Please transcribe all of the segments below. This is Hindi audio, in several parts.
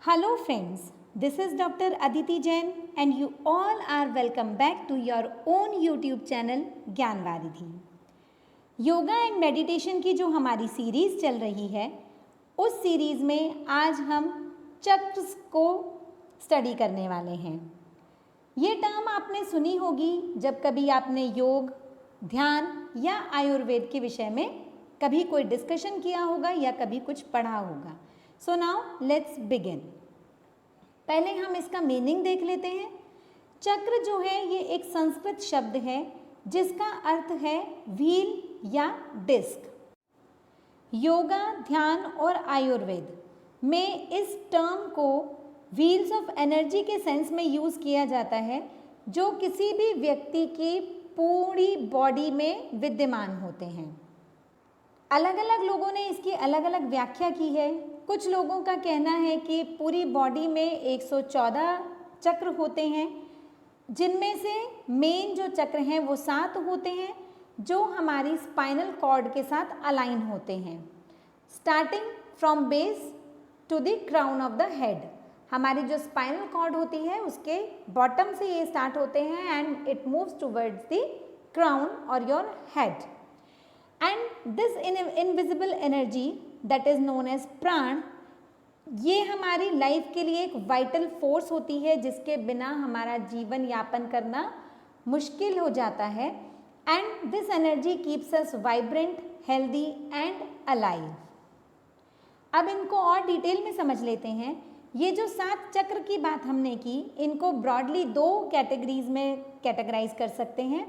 Hello friends, this is Dr. Aditi Jain and you all are welcome back to your own YouTube channel Gyanvaridhi. Yoga and meditation की जो हमारी सीरीज़ चल रही है उस सीरीज़ में आज हम चक्र को स्टडी करने वाले हैं। ये टर्म आपने सुनी होगी जब कभी आपने योग, ध्यान या आयुर्वेद के विषय में कभी कोई डिस्कशन किया होगा या कभी कुछ पढ़ा होगा। So now let's begin. पहले हम इसका मीनिंग देख लेते हैं। चक्र जो है ये एक संस्कृत शब्द है जिसका अर्थ है व्हील या डिस्क। योगा, ध्यान और आयुर्वेद में इस टर्म को व्हील्स ऑफ एनर्जी के सेंस में यूज़ किया जाता है जो किसी भी व्यक्ति की पूरी बॉडी में विद्यमान होते हैं। अलग अलग लोगों ने इसकी अलग अलग व्याख्या की है। कुछ लोगों का कहना है कि पूरी बॉडी में 114 चक्र होते हैं जिनमें से मेन जो चक्र हैं वो 7 होते हैं जो हमारी स्पाइनल कॉर्ड के साथ अलाइन होते हैं। Starting from base to the crown of the head, हमारी जो स्पाइनल कॉर्ड होती है उसके बॉटम से ये स्टार्ट होते हैं and it moves towards the crown और योर हेड। And this invisible energy that is known as prana, ये हमारी लाइफ के लिए एक वाइटल फोर्स होती है जिसके बिना हमारा जीवन यापन करना मुश्किल हो जाता है। And this energy keeps us vibrant, healthy and alive. अब इनको और डिटेल में समझ लेते हैं। ये जो 7 चक्र की बात हमने की इनको ब्रॉडली 2 कैटेगरीज में कैटेगराइज कर सकते हैं,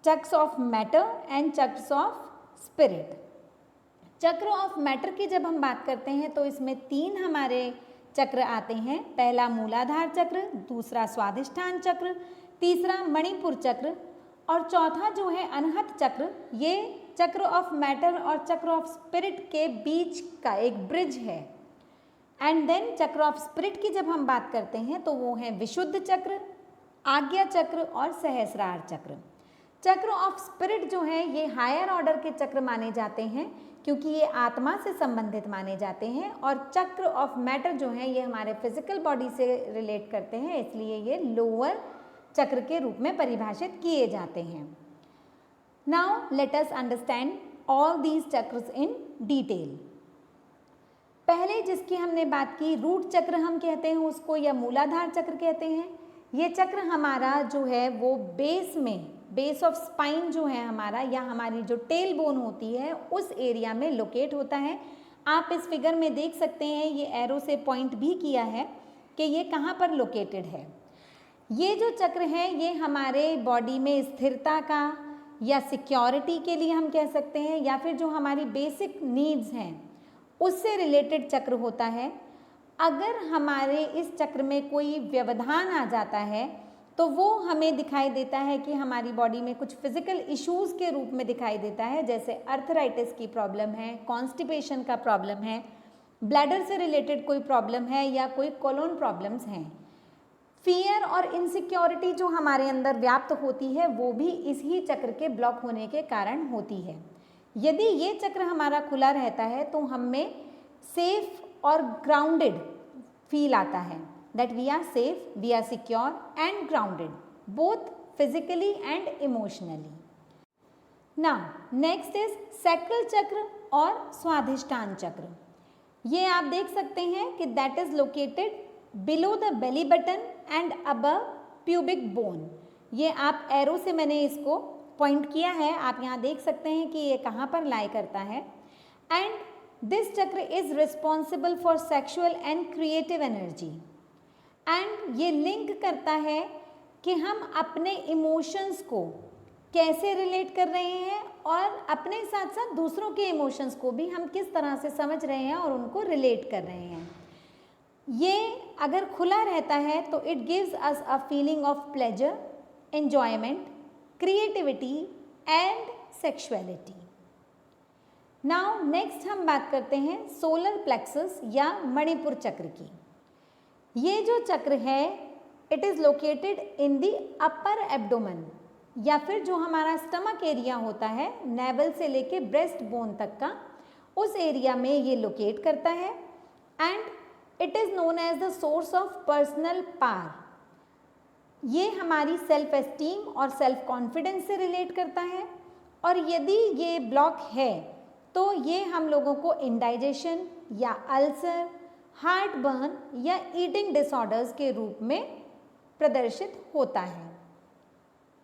chakras of matter and chakras of spirit. Chakra of matter की जब हम बात करते हैं तो इसमें 3 हमारे चक्र आते हैं। पहला मूलाधार चक्र, दूसरा स्वाधिष्ठान चक्र, तीसरा मणिपुर चक्र और चौथा जो है अनहत चक्र। ये चक्र ऑफ मैटर और चक्र ऑफ स्पिरिट के बीच का एक ब्रिज है। एंड देन चक्र ऑफ स्पिरिट की जब हम बात करते हैं तो वो है विशुद्ध चक्र, आज्ञा चक्र और सहस्रार चक्र। चक्र ऑफ स्पिरिट जो है ये हायर ऑर्डर के चक्र माने जाते हैं क्योंकि ये आत्मा से संबंधित माने जाते हैं, और चक्र ऑफ मैटर जो है ये हमारे फिजिकल बॉडी से रिलेट करते हैं, इसलिए ये लोअर चक्र के रूप में परिभाषित किए जाते हैं। Now let us understand all these chakras in detail. पहले जिसकी हमने बात की रूट चक्र हम कहते हैं उसको, या मूलाधार चक्र कहते हैं। ये चक्र हमारा जो है वो बेस ऑफ स्पाइन जो है हमारा, या हमारी जो टेल बोन होती है उस एरिया में लोकेट होता है। आप इस फिगर में देख सकते हैं ये एरो से पॉइंट भी किया है कि ये कहाँ पर लोकेटेड है। ये जो चक्र है ये हमारे बॉडी में स्थिरता का या सिक्योरिटी के लिए हम कह सकते हैं, या फिर जो हमारी बेसिक नीड्स हैं उससे रिलेटेड चक्र होता है। अगर हमारे इस चक्र में कोई व्यवधान आ जाता है तो वो हमें दिखाई देता है कि हमारी बॉडी में कुछ फिजिकल इश्यूज़ के रूप में दिखाई देता है, जैसे अर्थराइटिस की प्रॉब्लम है, कॉन्स्टिपेशन का प्रॉब्लम है, ब्लैडर से रिलेटेड कोई प्रॉब्लम है या कोई कोलोन प्रॉब्लम्स हैं। फियर और इनसिक्योरिटी जो हमारे अंदर व्याप्त होती है वो भी इसी चक्र के ब्लॉक होने के कारण होती है। यदि ये चक्र हमारा खुला रहता है तो हमें सेफ और ग्राउंडेड फील आता है, that we are safe, we are secure and grounded, both physically and emotionally. Now, next is sacral चक्र और स्वाधिष्ठान चक्र। ये आप देख सकते हैं कि that is located below the belly button and above pubic bone। ये आप एरो से मैंने इसको पॉइंट किया है, आप यहाँ देख सकते हैं कि ये कहाँ पर लाई करता है। एंड दिस चक्र is responsible for sexual and creative energy. And ये लिंक करता है कि हम अपने इमोशंस को कैसे रिलेट कर रहे हैं और अपने साथ साथ दूसरों के इमोशंस को भी हम किस तरह से समझ रहे हैं और उनको रिलेट कर रहे हैं। ये अगर खुला रहता है तो it gives us a feeling of pleasure, enjoyment, creativity and sexuality. Now next हम बात करते हैं सोलर प्लेक्सस या मणिपुर चक्र की। ये जो चक्र है it is located in the upper abdomen, या फिर जो हमारा स्टमक एरिया होता है नेवल से लेके ब्रेस्ट बोन तक का, उस एरिया में ये लोकेट करता है। And it is known as the source of personal power. ये हमारी सेल्फ एस्टीम और सेल्फ कॉन्फिडेंस से रिलेट करता है, और यदि ये ब्लॉक है तो ये हम लोगों को इंडाइजेशन या अल्सर, हार्ट बर्न या ईटिंग डिसऑर्डर्स के रूप में प्रदर्शित होता है।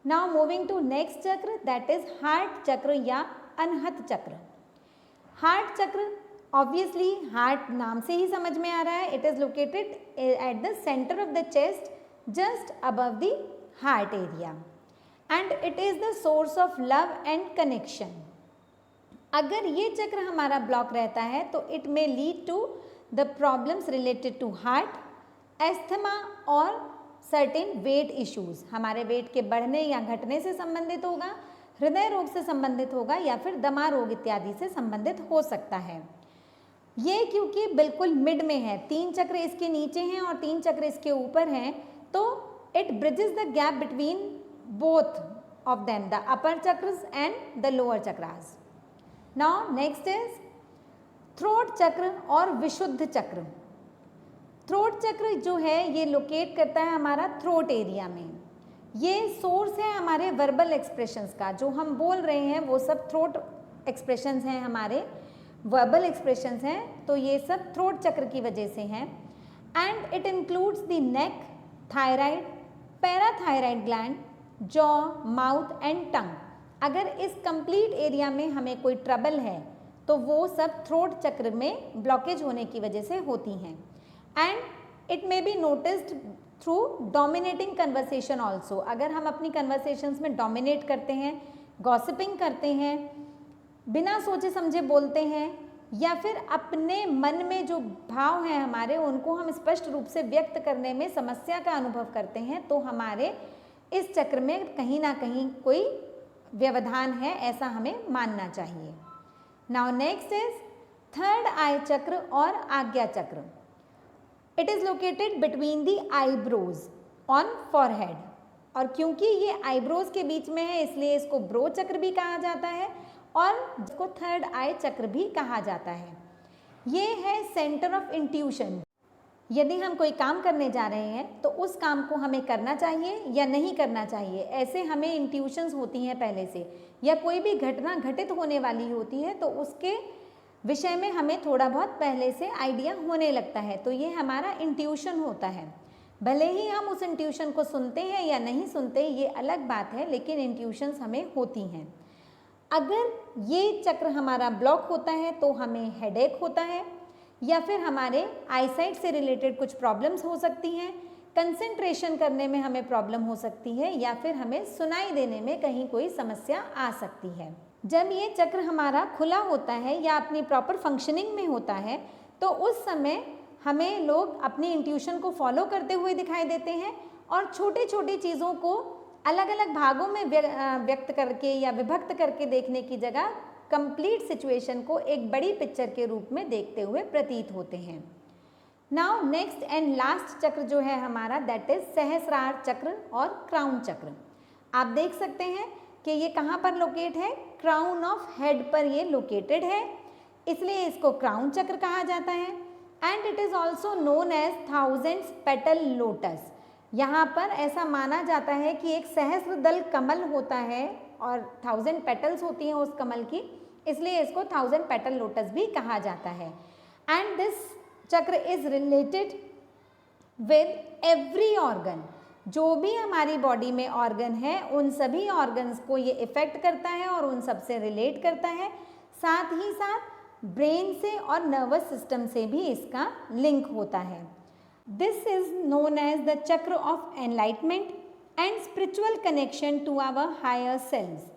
नाउ मूविंग टू नेक्स्ट चक्र, दैट इज हार्ट चक्र या अनहत चक्र। हार्ट चक्र ऑब्वियसली हार्ट नाम से ही समझ में आ रहा है, it is located at the centre of the chest just above the heart area and it is the source of love and connection. अगर ये चक्र हमारा ब्लॉक रहता है तो it may lead to the problems related to heart, asthma और सर्टेन वेट इश्यूज। हमारे वेट के बढ़ने या घटने से संबंधित होगा, हृदय रोग से संबंधित होगा या फिर दमा रोग इत्यादि से संबंधित हो सकता है। ये क्योंकि बिल्कुल मिड में है, 3 चक्र इसके नीचे हैं और 3 चक्र इसके ऊपर हैं, तो it bridges the gap between both of them, the upper chakras and the lower chakras. Now next is throat चक्र और विशुद्ध चक्र। थ्रोट चक्र जो है ये लोकेट करता है हमारा थ्रोट एरिया में। ये सोर्स है हमारे वर्बल एक्सप्रेशंस का, जो हम बोल रहे हैं वो सब थ्रोट एक्सप्रेशंस हैं, हमारे वर्बल एक्सप्रेशंस हैं, तो ये सब थ्रोट चक्र की वजह से हैं। And it includes the neck, thyroid, parathyroid gland, jaw, mouth and tongue. अगर इस कंप्लीट एरिया में हमें कोई ट्रबल है तो वो सब थ्रोट चक्र में ब्लॉकेज होने की वजह से होती हैं। And it may be noticed through dominating conversation also. अगर हम अपनी कन्वर्सेशंस में डोमिनेट करते हैं, गॉसिपिंग करते हैं, बिना सोचे समझे बोलते हैं, या फिर अपने मन में जो भाव हैं हमारे उनको हम स्पष्ट रूप से व्यक्त करने में समस्या का अनुभव करते हैं, तो हमारे इस चक्र में कहीं ना कहीं कोई व्यवधान है, ऐसा हमें मानना चाहिए। नाउ नेक्स्ट इज थर्ड आई चक्र और आज्ञा चक्र। It is located between the eyebrows on forehead, और क्योंकि ये आईब्रोज के बीच में है इसलिए इसको ब्रो चक्र भी कहा जाता है और इसको थर्ड आई चक्र भी कहा जाता है। ये है सेंटर ऑफ इंट्यूशन। यदि हम कोई काम करने जा रहे हैं तो उस काम को हमें करना चाहिए या नहीं करना चाहिए, ऐसे हमें इंट्यूशंस होती हैं पहले से, या कोई भी घटना घटित होने वाली होती है तो उसके विषय में हमें थोड़ा बहुत पहले से आइडिया होने लगता है, तो ये हमारा इंट्यूशन होता है। भले ही हम उस इंट्यूशन को सुनते हैं या नहीं सुनते ये अलग बात है, लेकिन इंट्यूशंस हमें होती हैं। अगर ये चक्र हमारा ब्लॉक होता है तो हमें हेडेक होता है, या फिर हमारे आईसाइट से रिलेटेड कुछ प्रॉब्लम्स हो सकती हैं, कंसंट्रेशन करने में हमें प्रॉब्लम हो सकती है, या फिर हमें सुनाई देने में कहीं कोई समस्या आ सकती है। जब ये चक्र हमारा खुला होता है या अपनी प्रॉपर फंक्शनिंग में होता है तो उस समय हमें लोग अपनी इंट्यूशन को फॉलो करते हुए दिखाई देते हैं, और छोटी छोटी चीज़ों को अलग अलग भागों में व्यक्त करके या विभक्त करके देखने की जगह कंप्लीट सिचुएशन को एक बड़ी पिक्चर के रूप में देखते हुए प्रतीत होते हैं। नाउ नेक्स्ट एंड लास्ट चक्र जो है हमारा, दैट इज सहस्रार चक्र और क्राउन चक्र। आप देख सकते हैं कि ये कहाँ पर लोकेट है, क्राउन ऑफ हेड पर ये लोकेटेड है, इसलिए इसको क्राउन चक्र कहा जाता है। And it is also known as 1000 petal lotus. यहाँ पर ऐसा माना जाता है कि एक सहस्र दल कमल होता है और 1000 पेटल्स होती हैं उस कमल की, इसलिए इसको 1000 पेटल लोटस भी कहा जाता है। एंड दिस चक्र is related with every organ. जो भी हमारी बॉडी में ऑर्गन है उन सभी ऑर्गन्स को ये इफेक्ट करता है और उन सब से रिलेट करता है, साथ ही साथ ब्रेन से और नर्वस सिस्टम से भी इसका लिंक होता है। This is known as the chakra of enlightenment and spiritual connection to our higher selves.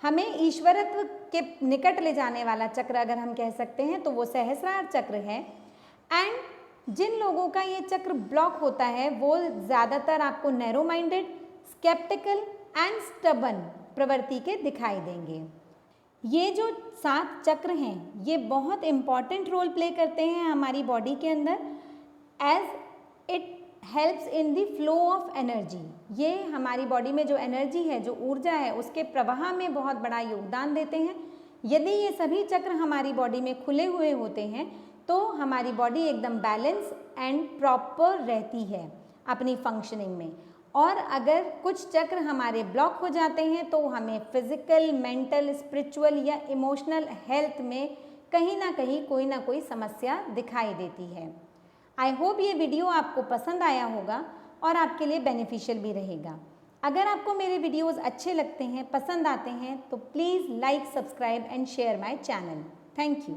हमें ईश्वरत्व के निकट ले जाने वाला चक्र अगर हम कह सकते हैं तो वो सहस्रार चक्र है। एंड जिन लोगों का ये चक्र ब्लॉक होता है वो ज़्यादातर आपको narrow minded, skeptical and stubborn प्रवृत्ति के दिखाई देंगे। ये जो 7 चक्र हैं ये बहुत इम्पॉर्टेंट रोल प्ले करते हैं हमारी बॉडी के अंदर, as it helps in the flow of energy. ये हमारी बॉडी में जो एनर्जी है, जो ऊर्जा है, उसके प्रवाह में बहुत बड़ा योगदान देते हैं। यदि ये सभी चक्र हमारी बॉडी में खुले हुए होते हैं तो हमारी बॉडी एकदम बैलेंस एंड प्रॉपर रहती है अपनी फंक्शनिंग में। और अगर कुछ चक्र हमारे ब्लॉक हो जाते हैं तो हमें फिजिकल, मेंटल, स्पिरिचुअल या इमोशनल हेल्थ में कहीं ना कहीं कोई ना कोई समस्या दिखाई देती है। आई होप ये वीडियो आपको पसंद आया होगा और आपके लिए बेनिफिशियल भी रहेगा। अगर आपको मेरे वीडियोस अच्छे लगते हैं, पसंद आते हैं, तो please like, subscribe and share my channel. Thank you.